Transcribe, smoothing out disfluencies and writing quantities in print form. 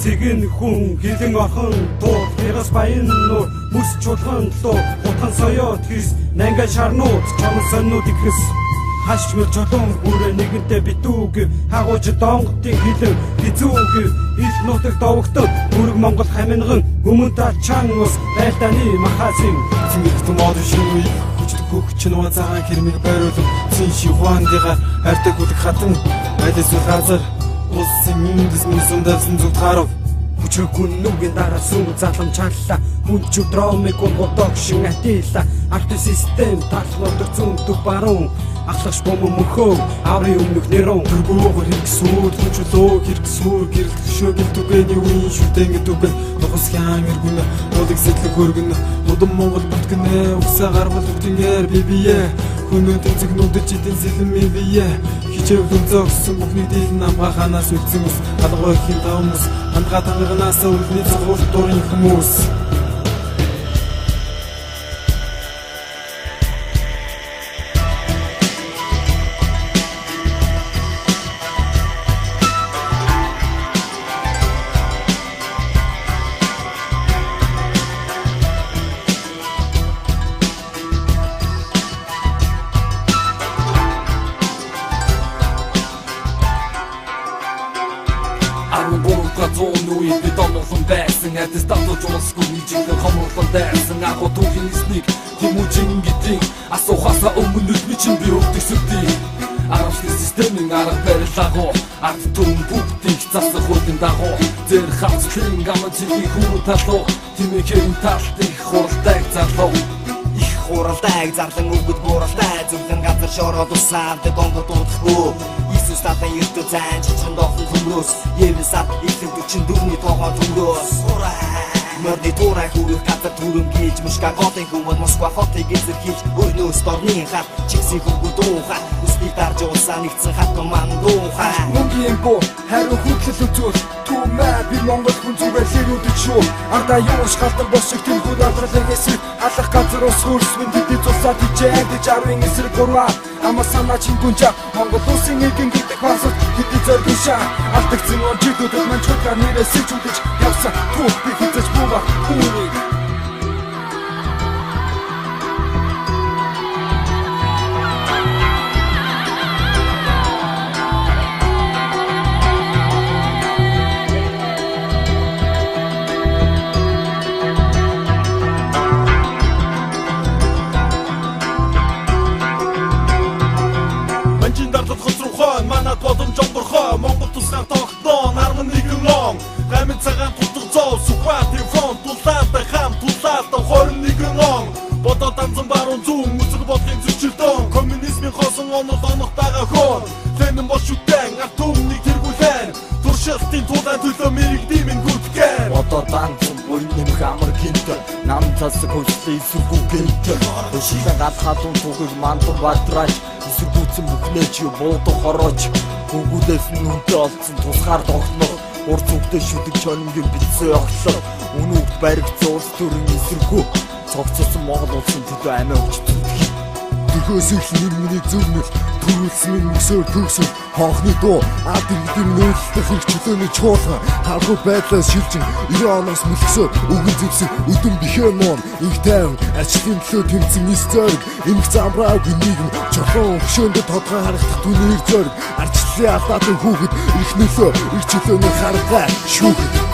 Цэгэн хүн хилэн орхон дуу тэрас баян нуур бүс чулган луу утхан соёот хэрс нанга шарнууд чамд соннууд ихс хаш мөр чулуун бүрэ нэгэнтээ битүүг хагууч донготын хилэн бизүүг ил нутаг довогтод бүрэг Монгол хаминган өмнө та чан ус байлдааны махасын цэнгэгт мод шинэ хүчтэй хөх чиний цагаан хэрмэг байруулсан цэн шихуандыга хайртай гүлэг хатан айлс газар улсын миндэс минсундасан зүг тарав хүчрэгүн нүгийн дараа сүм залам чанлаа хүн ч дромыг голгодог шин атила арт систем талхлууд зүүнтүг баруун ахлагч бом мөхөө аврын өмнөх нэрон дөрбөөгөр хэрэгсүүр хүчлөө хэрэгсүүр гэрэлтгшөө гэлтүгэний үеийн шүтэн гэдүгэн нухас хяан эргүн нодыг сэтлэг хөргөн удам Монгол бүтгэнэ усаа гарбал үтгэнгээр бибие хүнөө тэнцэг нүдэж идэн сэлэн бибие хичэв хөнцөгсөн бүхний дийл намга ханаас үтсэн ус алгой хин таамус андга танганаас үлний цогт дурын хүмүүс Зону и бетонов байсан атестатор жолсгүй жинхэнэ хомролон дайсан агуу түүхийн эсник тэмүүжин гэдэг асуухаасаа өмнө нь чинь би өгдөгсөдий аргачлалын системийн арга барилгаагаа ард түмэн бүгдийг засах хөлтөнд дагуу зэр хавцлын гамцгийн хүрүү талуу тэмээхэн талтыг хуралдайг зарлуу их хуралдайг зарлан өгд бууралтай зөвхөн газар шороод усаад гонгод удахгүй Статын ертө зан чичэн дохон төмрөөс Евсад ихлэг 44-ний тоогоо төмрөөс Мөрди турай хүрэх газар түрэн гээж мушка готын хүмүүс Москва хотыг эзэрхийж өрнөөс дорны хат чигсийн хөнгө дуухай Үсний дарж улсаа нэгдсэн хат ман дуухай Мөнгөний бо хариу хөдлөл үзүүл Түмээ би Монгол хүн зүгээр хэрүүдэж шүү Ардаа юу шалтан босчих тийм хүн адралын эсрэг Алах газар ус хөрсвэн тэдний цусаад ичээдэж авын эсрэг гурваа Ама санаа чингүнча Монгол улсын нэгэн гэдэг хасад хэдий зориг шаа Алдагдсан онжидүүдэд мань чухал нэрээ сэлжүүлж явсан Түүх би хизэж бууга хүнийг Монгол тусгай тогтноо нарман нэгэн лон гамын цагаан тутаг зов сүхбатын фронт тулаата хам тулаата 21 лон бодоод амзан баруун зүүн үзэг бодлын зөрчилдөөн коммунизмын хосон оногтойгоо хөөн тэнэн бошүтэн арт түмнийг тэргүүлэн туршилтын тулаан төлөө мэрэгдимэн гүтгэн бодоод амзан буйным хамар гинт нам цасг хөслөй сүгүү гинт өшилэн гадхаадун тугыг мантар бадраач эсэргүүцэн бүхнээ чи буудах хорооч Гүгүүдээс нүнтэй олцсон тусгаар тогтноо урд зүгтээ шүдэг чонмгийн битсэн оглоо Үнүүгт баригдсан улс төрийн эсэргүү цогцолсон Монгол улсын төлөө амиа өгч зүтгэх Төхөөс их нэр миний зөвнөл төрүүлсэн мөсөөр төгсөв хоохны дуу ард иргэдийн нөлөөлөх хэрэг чөлөөний чуулган халбар байдлаас шилжин 90 оноос мөлгсөөр үгэн зэвсэн өдөн бихээ ном их тайван арчлын төлөө тэмцэн ис зориг эмх замбраагүй нийгэм чулуун хөшөөндө тодгоо харагдах түнээр зориг арчлалын алдаатай хүүхэд их нөлөө их чөлөөний харгаа шүүхэд